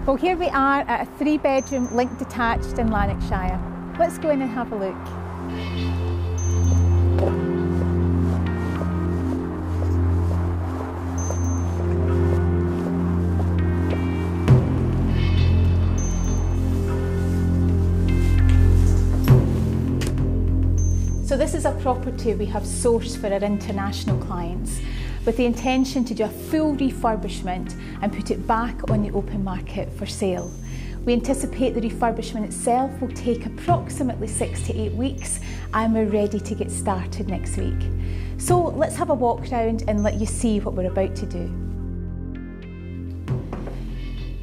Well, here we are at a 3-bedroom linked detached in Lanarkshire. Let's go in and have a look. So this is a property we have sourced for our international clients with the intention to do a full refurbishment and put it back on the open market for sale. We anticipate the refurbishment itself will take approximately 6 to 8 weeks, and we're ready to get started next week. So let's have a walk around and let you see what we're about to do.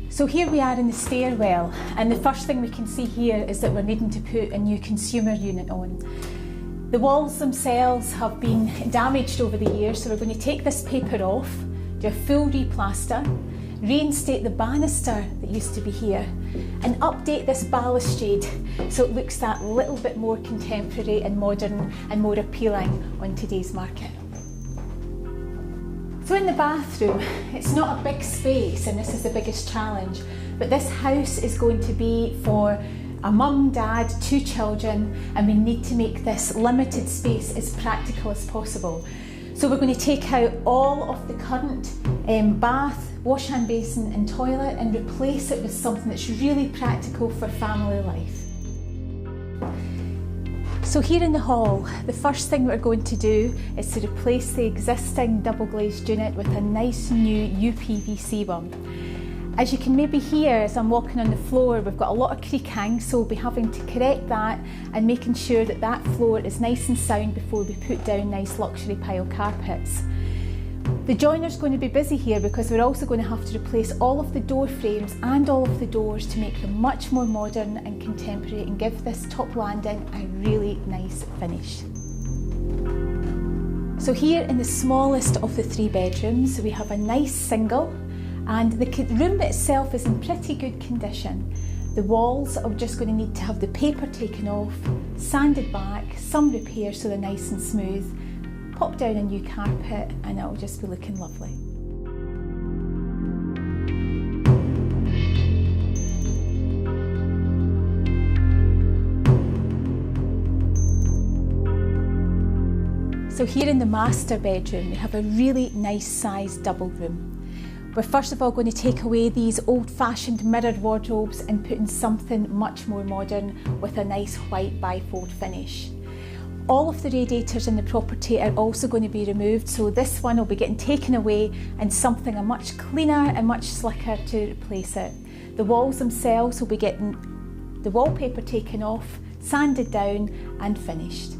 So here we are in the stairwell, and the first thing we can see here is that we're needing to put a new consumer unit on. The walls themselves have been damaged over the years, so we're going to take this paper off, do a full replaster, reinstate the banister that used to be here, and update this balustrade so it looks that little bit more contemporary and modern and more appealing on today's market. So in the bathroom, it's not a big space, and this is the biggest challenge, but this house is going to be for a mum, dad, 2 children, and we need to make this limited space as practical as possible. So we're going to take out all of the current bath, wash hand basin and toilet and replace it with something that's really practical for family life. So here in the hall, the first thing we're going to do is to replace the existing double glazed unit with a nice new UPVC one. As you can maybe hear as I'm walking on the floor, we've got a lot of creaking, so we'll be having to correct that and making sure that that floor is nice and sound before we put down nice luxury pile carpets. The joiner's going to be busy here because we're also going to have to replace all of the door frames and all of the doors to make them much more modern and contemporary and give this top landing a really nice finish. So here in the smallest of the 3 bedrooms, we have a nice single. And the room itself is in pretty good condition. The walls are just going to need to have the paper taken off, sanded back, some repair so they're nice and smooth, pop down a new carpet, and it'll just be looking lovely. So here in the master bedroom, we have a really nice sized double room. We're first of all going to take away these old-fashioned mirrored wardrobes and put in something much more modern with a nice white bifold finish. All of the radiators in the property are also going to be removed, so this one will be getting taken away and something a much cleaner and much slicker to replace it. The walls themselves will be getting the wallpaper taken off, sanded down and finished.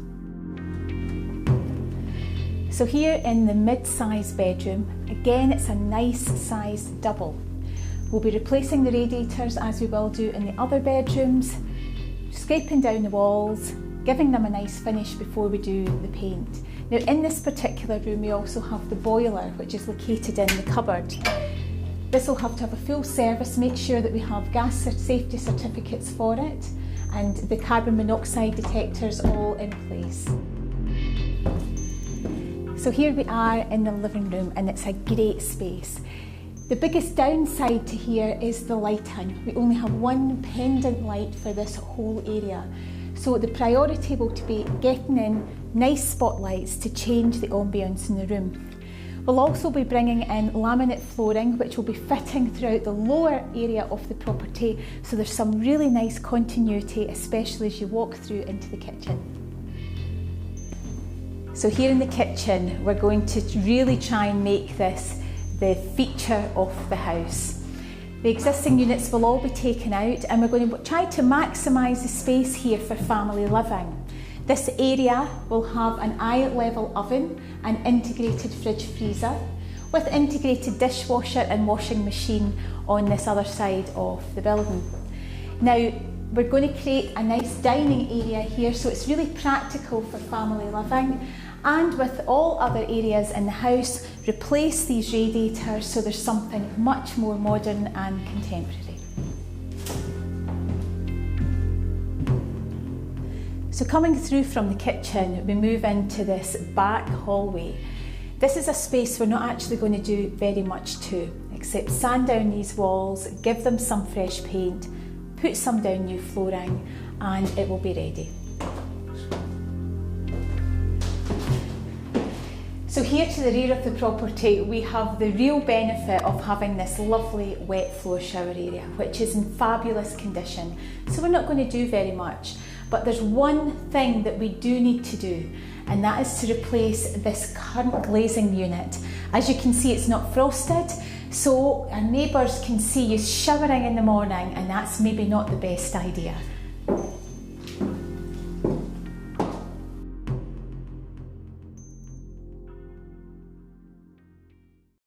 So here in the mid-sized bedroom, again it's a nice sized double. We'll be replacing the radiators as we will do in the other bedrooms, scraping down the walls, giving them a nice finish before we do the paint. Now in this particular room we also have the boiler, which is located in the cupboard. This will have to have a full service, make sure that we have gas safety certificates for it and the carbon monoxide detectors all in place. So here we are in the living room, and it's a great space. The biggest downside to here is the lighting. We only have one pendant light for this whole area. So the priority will be getting in nice spotlights to change the ambience in the room. We'll also be bringing in laminate flooring, which will be fitting throughout the lower area of the property, so there's some really nice continuity, especially as you walk through into the kitchen. So here in the kitchen, we're going to really try and make this the feature of the house. The existing units will all be taken out, and we're going to try to maximise the space here for family living. This area will have an eye-level oven and integrated fridge freezer with integrated dishwasher and washing machine on this other side of the building. Now, we're going to create a nice dining area here, so it's really practical for family living, and with all other areas in the house, replace these radiators so there's something much more modern and contemporary. So coming through from the kitchen, we move into this back hallway. This is a space we're not actually going to do very much to. except sand down these walls, give them some fresh paint, put some down new flooring, and it will be ready. So here to the rear of the property, we have the real benefit of having this lovely wet floor shower area, which is in fabulous condition. So we're not going to do very much, but there's one thing that we do need to do, and that is to replace this current glazing unit. As you can see, it's not frosted, so our neighbours can see you showering in the morning, and that's maybe not the best idea.